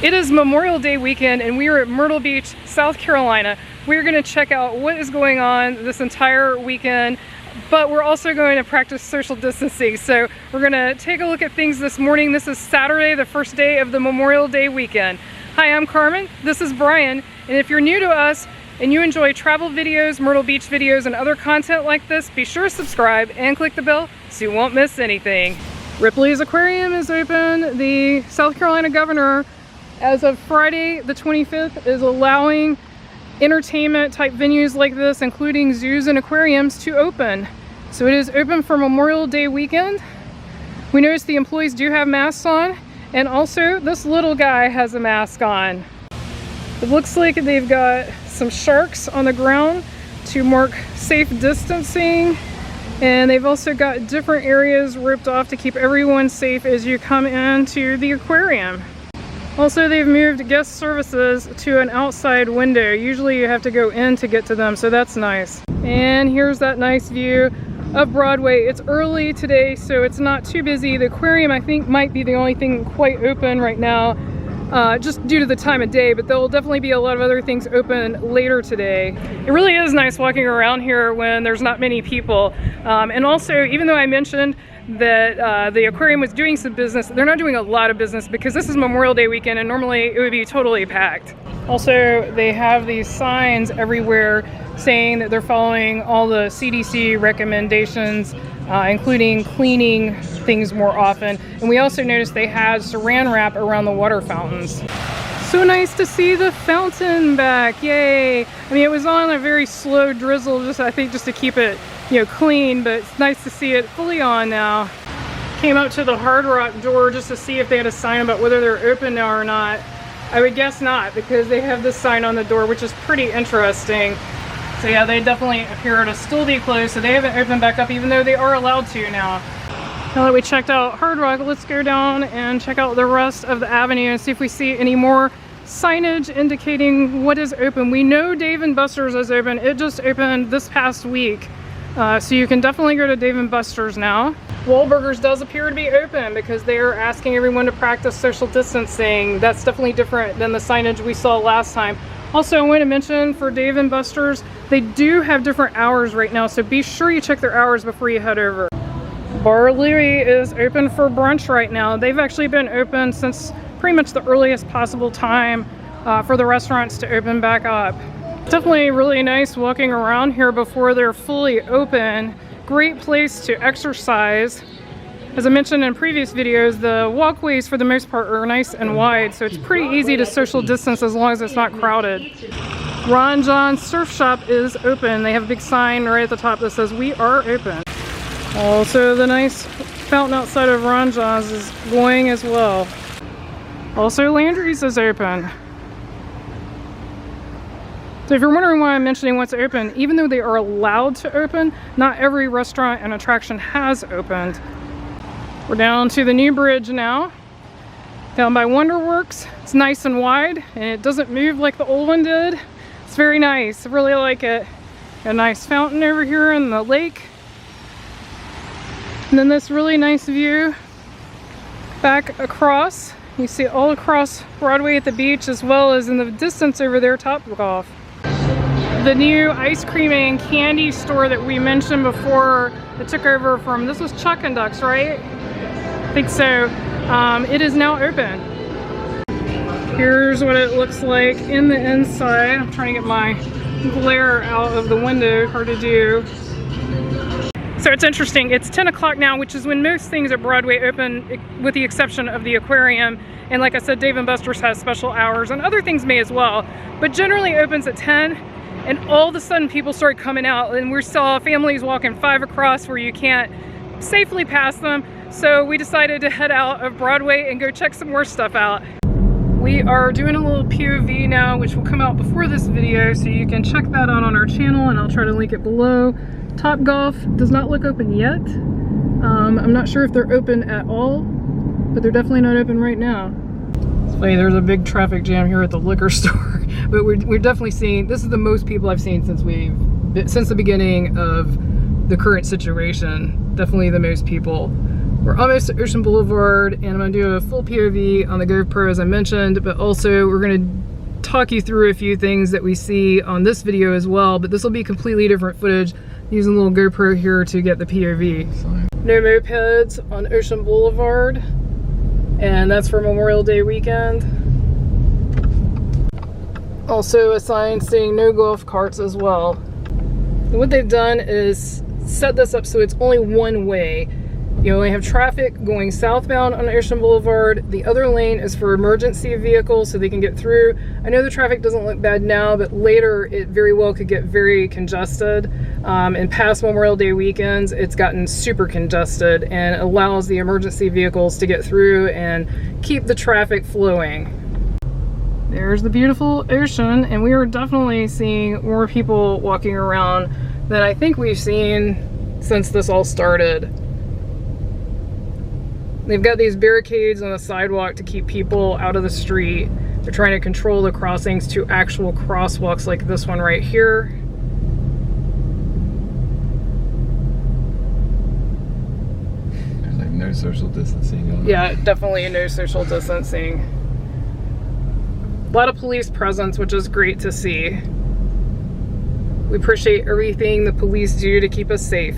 It is Memorial Day weekend and we are at Myrtle Beach, South Carolina. We're going to check out what is going on this entire weekend, but we're also going to practice social distancing. So we're going to take a look at things this morning. This is Saturday, the first day of the Memorial Day weekend. Hi, I'm Carmen. This is Brian. And if you're new to us and you enjoy travel videos, Myrtle Beach videos, and other content like this, be sure to subscribe and click the bell so you won't miss anything. Ripley's Aquarium is open. The South Carolina governor, as of Friday the 25th, is allowing entertainment type venues like this, including zoos and aquariums, to open. So it is open for Memorial Day weekend. We noticed the employees do have masks on, and also this little guy has a mask on. It looks like they've got some sharks on the ground to mark safe distancing, and they've also got different areas roped off to keep everyone safe as you come into the aquarium. Also, they've moved guest services to an outside window. Usually you have to go in to get to them, so that's nice. And here's that nice view of Broadway. It's early today, so it's not too busy. The aquarium, I think, might be the only thing quite open right now, just due to the time of day, but there will definitely be a lot of other things open later today. It really is nice walking around here when there's not many people. And also, even though I mentioned that the aquarium was doing some business, they're not doing a lot of business because this is Memorial Day weekend and normally it would be totally packed. Also, they have these signs everywhere saying that they're following all the CDC recommendations, including cleaning things more often. And we also noticed they had saran wrap around the water fountains. So nice to see the fountain back, yay! I mean, it was on a very slow drizzle, I think just to keep it, clean, but it's nice to see it fully on now. Came out to the Hard Rock door just to see if they had a sign about whether they're open now or not. I would guess not, because they have this sign on the door, which is pretty interesting. So yeah, they definitely appear to still be closed, so they haven't opened back up, even though they are allowed to now. Now that we checked out Hard Rock, let's go down and check out the rest of the avenue and see if we see any more signage indicating what is open. We know Dave & Buster's is open. It just opened this past week. So you can definitely go to Dave & Buster's now. Wahlburgers does appear to be open because they are asking everyone to practice social distancing. That's definitely different than the signage we saw last time. Also, I want to mention for Dave & Buster's, they do have different hours right now, so be sure you check their hours before you head over. Bar Louie is open for brunch right now. They've actually been open since pretty much the earliest possible time for the restaurants to open back up. Definitely really nice walking around here before they're fully open. Great place to exercise. As I mentioned in previous videos, the walkways for the most part are nice and wide, so it's pretty easy to social distance as long as it's not crowded. Ron John's Surf Shop is open. They have a big sign right at the top that says "We are open." Also, the nice fountain outside of Ron John's is going as well. Also, Landry's is open. So if you're wondering why I'm mentioning what's open, even though they are allowed to open, not every restaurant and attraction has opened. We're down to the new bridge now, down by Wonderworks. It's nice and wide, and it doesn't move like the old one did. It's very nice. I really like it. Got a nice fountain over here in the lake. And then this really nice view back across. You see all across Broadway at the beach, as well as in the distance over there, Topgolf. The new ice cream and candy store that we mentioned before that took over from, this was Chuck and Ducks, right? I think so. It is now open. Here's what it looks like in the inside. I'm trying to get my glare out of the window, hard to do. So it's interesting, it's 10 o'clock now, which is when most things at Broadway open, with the exception of the aquarium. And like I said, Dave & Buster's has special hours, and other things may as well. But generally opens at 10, and all of a sudden people start coming out, and we saw families walking 5 across where you can't safely pass them. So we decided to head out of Broadway and go check some more stuff out. We are doing a little POV now, which will come out before this video, so you can check that out on our channel, and I'll try to link it below. Topgolf does not look open yet. I'm not sure if they're open at all, but they're definitely not open right now. It's funny, there's a big traffic jam here at the liquor store, but we're definitely seeing, this is the most people I've seen since the beginning of the current situation. Definitely the most people. We're almost to Ocean Boulevard, and I'm gonna do a full POV on the GoPro as I mentioned, but also we're gonna talk you through a few things that we see on this video as well, but this will be completely different footage using a little GoPro here to get the POV. No mopeds on Ocean Boulevard, and that's for Memorial Day weekend. Also a sign saying no golf carts as well. And what they've done is set this up so it's only one way. You only have traffic going southbound on Ocean Boulevard. The other lane is for emergency vehicles so they can get through. I know the traffic doesn't look bad now, but later it very well could get very congested. In past Memorial Day weekends, it's gotten super congested and allows the emergency vehicles to get through and keep the traffic flowing. There's the beautiful ocean, and we are definitely seeing more people walking around than I think we've seen since this all started. They've got these barricades on the sidewalk to keep people out of the street. They're trying to control the crossings to actual crosswalks like this one right here. There's like no social distancing going on. Yeah, definitely no social distancing. A lot of police presence, which is great to see. We appreciate everything the police do to keep us safe.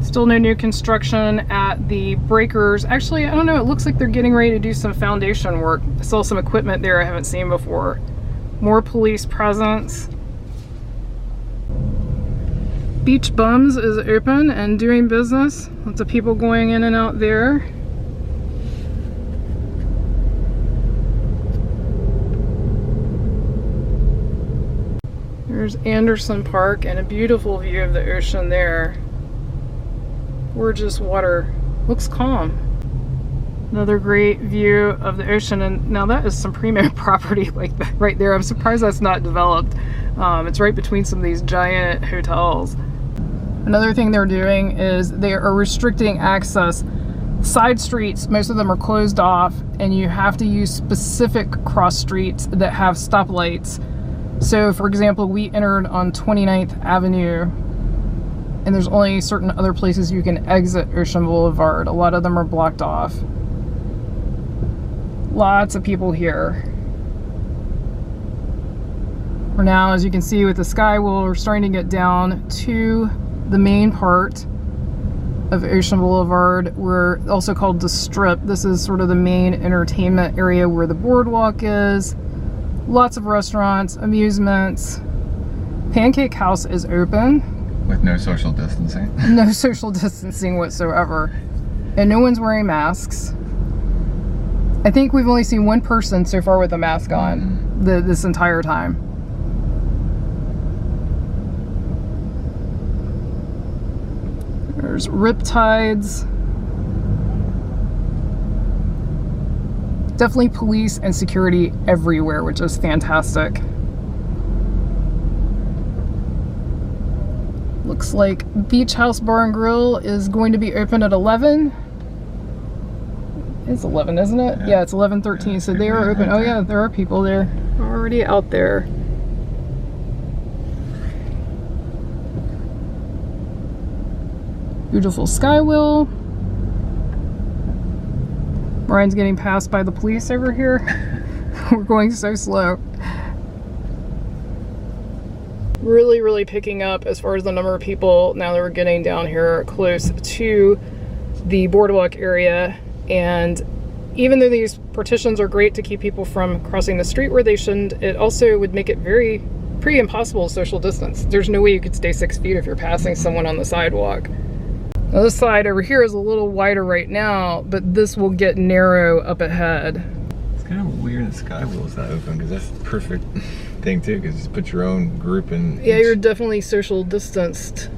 Still no new construction at the breakers. Actually, I don't know, it looks like they're getting ready to do some foundation work. I saw some equipment there I haven't seen before. More police presence. Beach Bums is open and doing business. Lots of people going in and out there. There's Anderson Park and a beautiful view of the ocean there. Gorgeous water. Looks calm. Another great view of the ocean, and now that is some primo property like that right there. I'm surprised that's not developed. It's right between some of these giant hotels. Another thing they're doing is they are restricting access. Side streets, most of them are closed off, and you have to use specific cross streets that have stoplights. So for example, we entered on 29th Avenue, and there's only certain other places you can exit Ocean Boulevard. A lot of them are blocked off. Lots of people here. We're now, as you can see with the skywheel, we're starting to get down to the main part of Ocean Boulevard. We're also called the Strip. This is sort of the main entertainment area where the Boardwalk is. Lots of restaurants, amusements. Pancake House is open. With no social distancing. No social distancing whatsoever. And no one's wearing masks. I think we've only seen one person so far with a mask on this entire time. There's riptides. Definitely police and security everywhere, which is fantastic. Looks like Beach House Bar and Grill is going to be open at 11. It's 11, isn't it? Yeah, it's 11:13, so they are open. Oh yeah, there are people there already out there. Beautiful skywheel. Ryan's getting passed by the police over here. We're going so slow. Really picking up as far as the number of people now that we're getting down here close to the Boardwalk area. And even though these partitions are great to keep people from crossing the street where they shouldn't, it also would make it pretty impossible to social distance. There's no way you could stay 6 feet if you're passing someone on the sidewalk. Now this side over here is a little wider right now, but this will get narrow up ahead. It's kind of weird the skywheel is not open, because that's the perfect thing too, because you put your own group in. Yeah, you're definitely social distanced.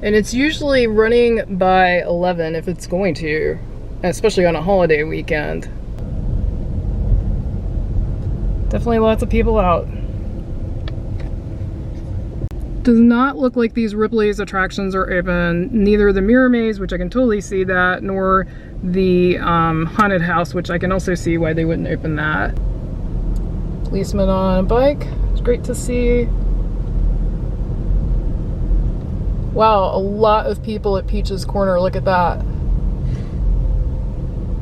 And it's usually running by 11 if it's going to, especially on a holiday weekend. Definitely lots of people out. Does not look like these Ripley's attractions are open. Neither the Mirror Maze, which I can totally see that, nor the haunted house, which I can also see why they wouldn't open that. Policeman on a bike. It's great to see. Wow, a lot of people at Peach's Corner. Look at that.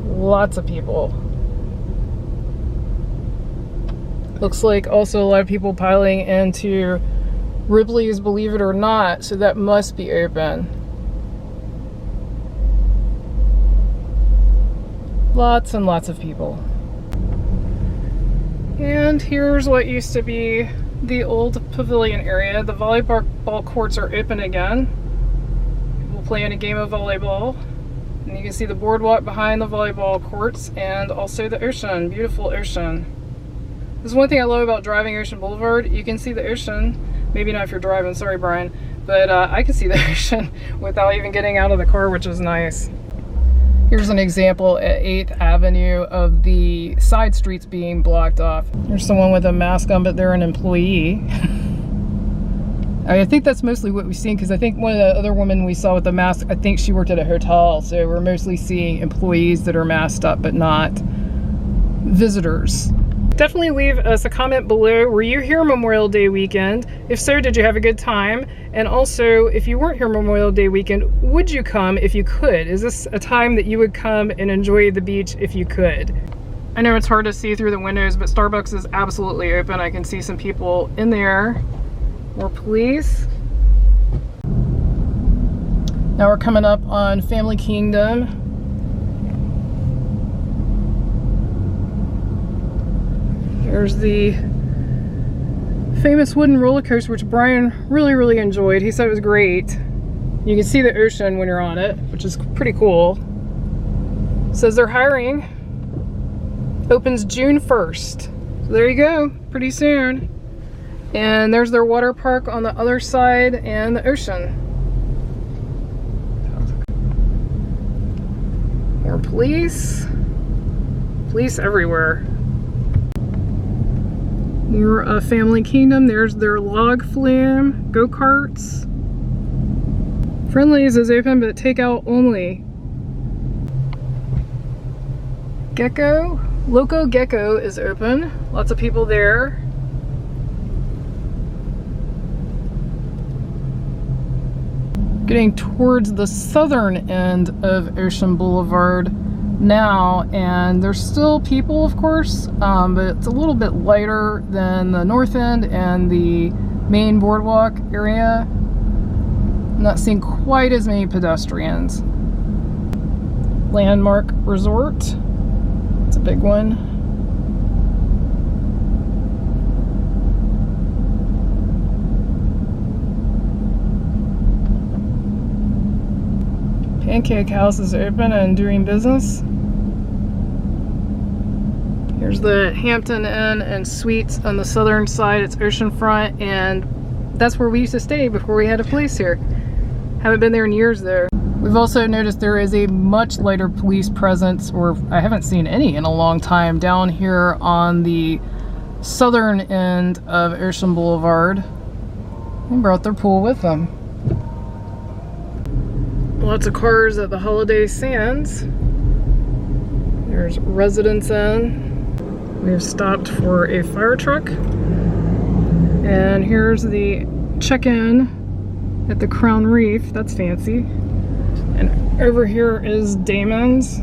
Lots of people. Looks like also a lot of people piling into Ripley's Believe It or Not, so that must be open. Lots and lots of people. And here's what used to be the old pavilion area. The volleyball courts are open again. People playing a game of volleyball. And you can see the boardwalk behind the volleyball courts and also the ocean, beautiful ocean. This is one thing I love about driving Ocean Boulevard. You can see the ocean. Maybe not if you're driving, sorry Brian. But I can see the ocean without even getting out of the car, which is nice. Here's an example at 8th Avenue of the side streets being blocked off. There's someone with a mask on, but they're an employee. I think that's mostly what we've seen, because I think one of the other women we saw with the mask, I think she worked at a hotel, so we're mostly seeing employees that are masked up, but not visitors. Definitely leave us a comment below. Were you here Memorial Day weekend? If so, did you have a good time? And also, if you weren't here Memorial Day weekend, would you come if you could? Is this a time that you would come and enjoy the beach if you could? I know it's hard to see through the windows, but Starbucks is absolutely open. I can see some people in there. More police. Now we're coming up on Family Kingdom. There's the famous wooden roller coaster, which Brian really enjoyed. He said it was great. You can see the ocean when you're on it, which is pretty cool. Says they're hiring. Opens June 1st. So there you go, pretty soon. And there's their water park on the other side and the ocean. More police. Police everywhere. More Family Kingdom. There's their log flume, go-karts. Friendlies is open, but takeout only. Gecko, Loco Gecko is open. Lots of people there. Getting towards the southern end of Ocean Boulevard now, and there's still people, of course, but it's a little bit lighter than the north end and the main boardwalk area. I'm not seeing quite as many pedestrians. Landmark Resort, it's a big one. Pancake House is open and doing business. Here's the Hampton Inn and Suites on the southern side. It's oceanfront, and that's where we used to stay before we had a place here. Haven't been there in years though. We've also noticed there is a much lighter police presence, or I haven't seen any in a long time, down here on the southern end of Ocean Boulevard. They brought their pool with them. Lots of cars at the Holiday Sands. There's Residence Inn. We've stopped for a fire truck. And here's the check-in at the Crown Reef. That's fancy. And over here is Damon's.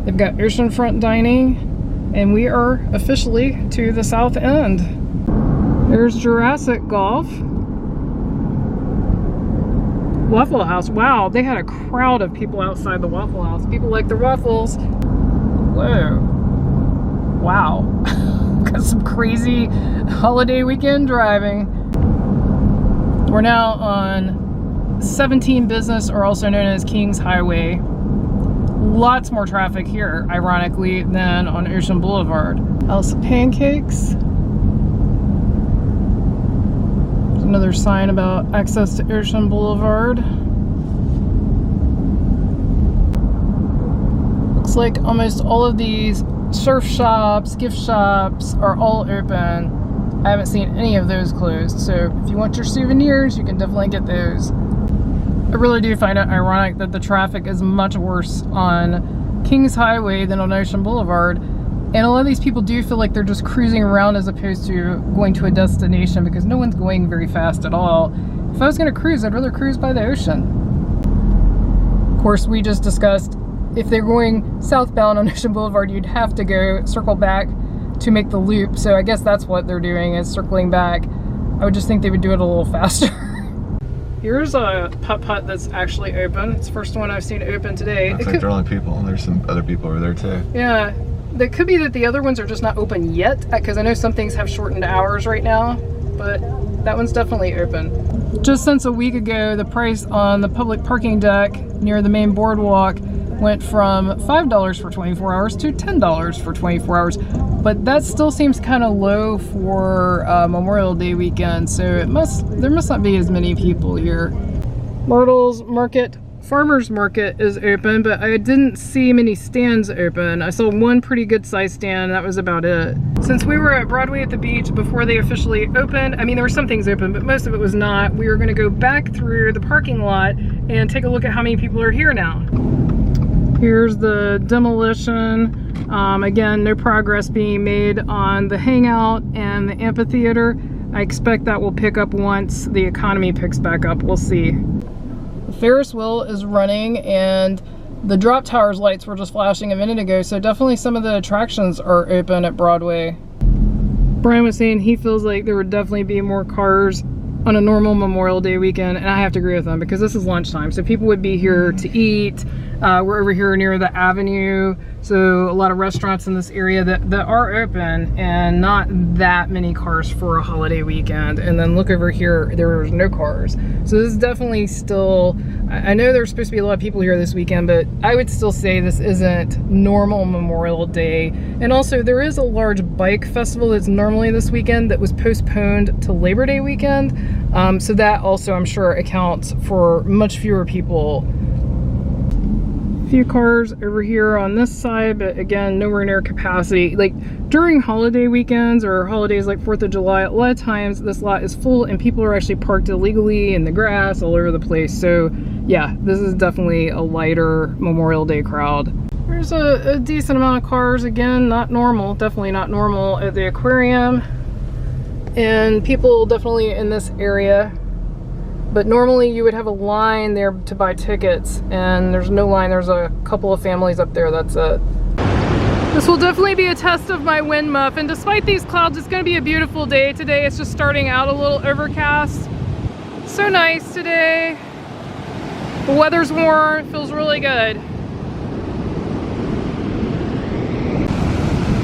They've got oceanfront dining. And we are officially to the south end. There's Jurassic Golf. Waffle House. Wow, they had a crowd of people outside the Waffle House. People like their waffles. Whoa. Wow. Got some crazy holiday weekend driving. We're now on 17 Business, or also known as Kings Highway. Lots more traffic here, ironically, than on Ocean Boulevard. House of Pancakes. Another sign about access to Ocean Boulevard. Looks like almost all of these surf shops, gift shops are all open. I haven't seen any of those closed, so if you want your souvenirs, you can definitely get those. I really do find it ironic that the traffic is much worse on Kings Highway than on Ocean Boulevard. And a lot of these people do feel like they're just cruising around as opposed to going to a destination, because no one's going very fast at all. If I was gonna cruise, I'd rather cruise by the ocean. Of course, we just discussed if they're going southbound on Ocean Boulevard, you'd have to go circle back to make the loop. So I guess that's what they're doing, is circling back. I would just think they would do it a little faster. Here's a putt-putt that's actually open. It's the first one I've seen open today. Looks like there are only people, and there's some other people over there too. Yeah, it could be that the other ones are just not open yet, because I know some things have shortened hours right now, but that one's definitely open. Just since a week ago, the price on the public parking deck near the main boardwalk went from $5 for 24 hours to $10 for 24 hours. But that still seems kind of low for Memorial Day weekend, so there must not be as many people here. Myrtle's Market, Farmer's Market is open, but I didn't see many stands open. I saw one pretty good sized stand, that was about it. Since we were at Broadway at the beach before they officially opened, I mean there were some things open, but most of it was not. We were gonna go back through the parking lot and take a look at how many people are here now. Here's the demolition. Again, no progress being made on the hangout and the amphitheater. I expect that will pick up once the economy picks back up. We'll see. The Ferris wheel is running and the drop towers lights were just flashing a minute ago, so definitely some of the attractions are open at Broadway. Brian was saying he feels like there would definitely be more cars on a normal Memorial Day weekend, and I have to agree with him because this is lunchtime, so people would be here to eat. We're over here near the avenue, so a lot of restaurants in this area that are open, and not that many cars for a holiday weekend. And then look over here, there's no cars. So this is definitely still, I know there's supposed to be a lot of people here this weekend, but I would still say this isn't normal Memorial Day. And also there is a large bike festival that's normally this weekend that was postponed to Labor Day weekend. So that also, I'm sure, accounts for much fewer people. Few cars over here on this side, but again, nowhere near capacity. Like during holiday weekends or holidays like 4th of July, a lot of times this lot is full and people are actually parked illegally in the grass all over the place. So yeah, this is definitely a lighter Memorial Day crowd. There's a decent amount of cars. Again, not normal, definitely not normal at the aquarium. And people definitely in this area. But normally you would have a line there to buy tickets, and there's no line. There's a couple of families up there, that's it. This will definitely be a test of my wind muff, and despite these clouds, it's gonna be a beautiful day today. It's just starting out a little overcast. So nice today. The weather's warm, it feels really good.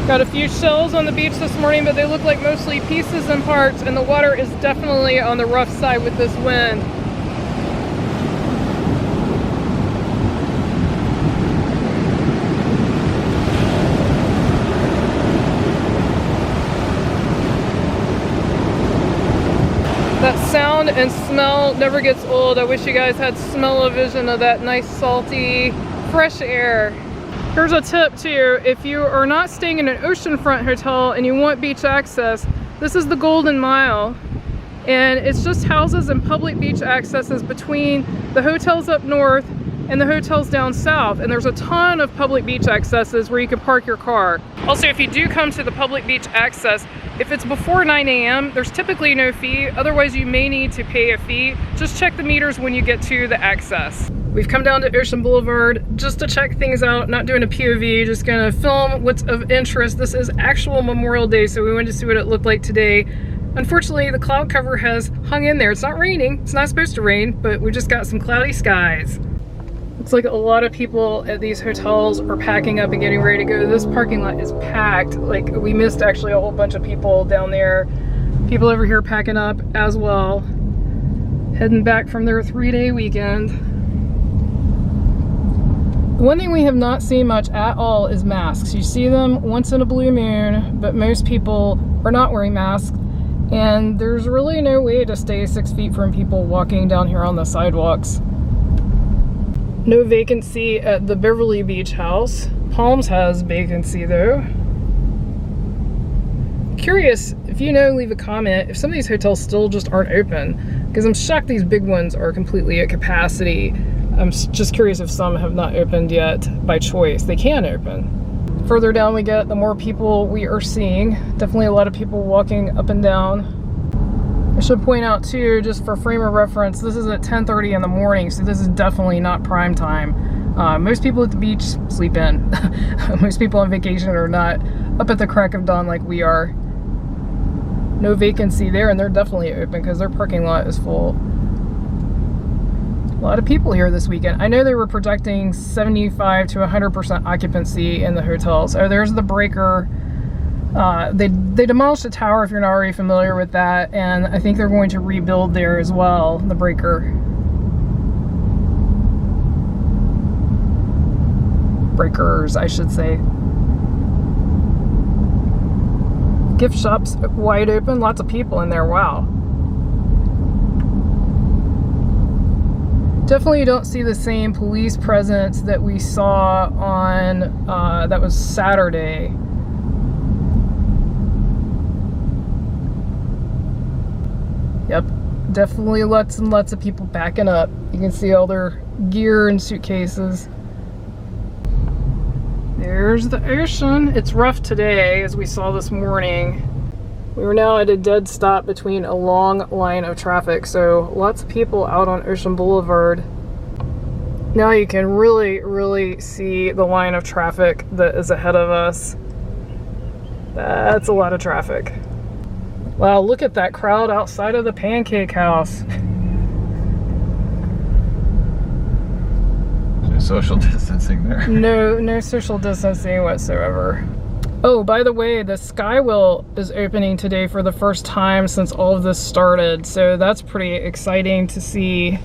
Got a few shells on the beach this morning, but they look like mostly pieces and parts, and the water is definitely on the rough side with this wind. That sound and smell never gets old. I wish you guys had smell-o-vision of that nice salty, fresh air. Here's a tip too, if you are not staying in an oceanfront hotel and you want beach access, this is the Golden Mile. And it's just houses and public beach accesses between the hotels up north and the hotels down south. And there's a ton of public beach accesses where you can park your car. Also, if you do come to the public beach access, if it's before 9 a.m., there's typically no fee. Otherwise, you may need to pay a fee. Just check the meters when you get to the access. We've come down to Ocean Boulevard just to check things out, not doing a POV, just gonna film what's of interest. This is actual Memorial Day, so we wanted to see what it looked like today. Unfortunately, the cloud cover has hung in there. It's not raining, it's not supposed to rain, but we just got some cloudy skies. Looks like a lot of people at these hotels are packing up and getting ready to go. This parking lot is packed. Like, we missed actually a whole bunch of people down there. People over here packing up as well, heading back from their 3-day weekend. One thing we have not seen much at all is masks. You see them once in a blue moon, but most people are not wearing masks. And there's really no way to stay 6 feet from people walking down here on the sidewalks. No vacancy at the Beverly Beach house. Palms has vacancy though. Curious, if you know, leave a comment if some of these hotels still just aren't open, because I'm shocked these big ones are completely at capacity. I'm just curious if some have not opened yet by choice. They can open. Further down we get, the more people we are seeing. Definitely a lot of people walking up and down. I should point out too, just for frame of reference, this is at 10:30 in the morning, so this is definitely not prime time. Most people at the beach sleep in. Most people on vacation are not up at the crack of dawn like we are. No vacancy there, and they're definitely open because their parking lot is full. A lot of people here this weekend. I know they were projecting 75 to 100% occupancy in the hotels. Oh, there's the breaker. They demolished the tower, if you're not already familiar with that, and I think they're going to rebuild there as well, the breaker. Breakers, I should say. Gift shops wide open, lots of people in there, wow. Definitely don't see the same police presence that we saw on, that was Saturday. Yep, definitely lots and lots of people backing up. You can see all their gear and suitcases. There's the ocean. It's rough today, as we saw this morning. We were now at a dead stop between a long line of traffic, so lots of people out on Ocean Boulevard. Now you can really see the line of traffic that is ahead of us. That's a lot of traffic. Wow, look at that crowd outside of the Pancake House. No social distancing there. No social distancing whatsoever. Oh, by the way, the Skywheel is opening today for the first time since all of this started, so that's pretty exciting to see.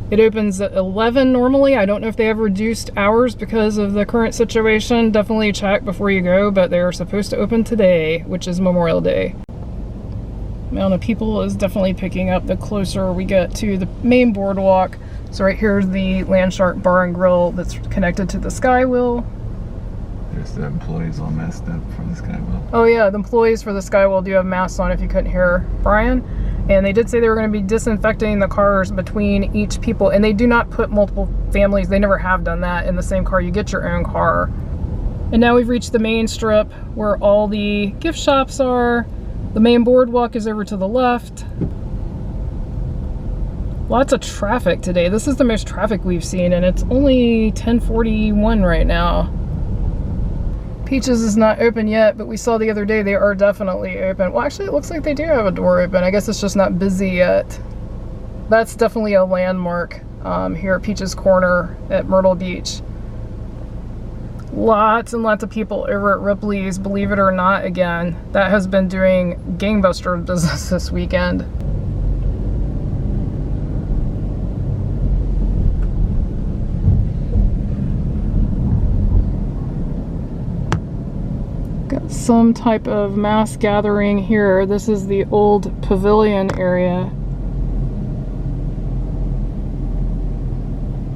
It opens at 11 normally. I don't know if they have reduced hours because of the current situation. Definitely check before you go, but they're supposed to open today, which is Memorial Day. The amount of people is definitely picking up the closer we get to the main boardwalk. So right here's the Landshark Bar and Grill that's connected to the Skywheel. There's the employees all messed up for the Skywheel. Oh yeah, the employees for the Skywheel do have masks on if you couldn't hear Brian. And they did say they were going to be disinfecting the cars between each people. And they do not put multiple families, they never have done that, in the same car. You get your own car. And now we've reached the main strip where all the gift shops are. The main boardwalk is over to the left. Lots of traffic today. This is the most traffic we've seen, and it's only 10:41 right now. Peaches is not open yet, but we saw the other day they are definitely open. Well, actually, it looks like they do have a door open. I guess it's just not busy yet. That's definitely a landmark here at Peaches Corner at Myrtle Beach. Lots and lots of people over at Ripley's, believe it or not, again. That has been doing gangbuster business this weekend. Got some type of mass gathering here. This is the old pavilion area.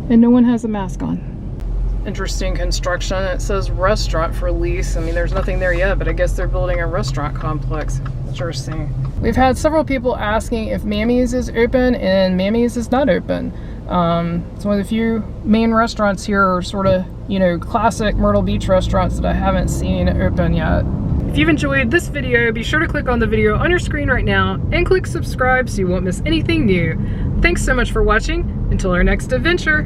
And no one has a mask on. Interesting construction. It says restaurant for lease. I mean, there's nothing there yet, but I guess they're building a restaurant complex. Interesting. We've had several people asking if Mammy's is open, and Mammy's is not open. It's one of the few main restaurants here, sort of, you know, classic Myrtle Beach restaurants that I haven't seen open yet. If you've enjoyed this video, be sure to click on the video on your screen right now and click subscribe so you won't miss anything new. Thanks so much for watching. Until our next adventure.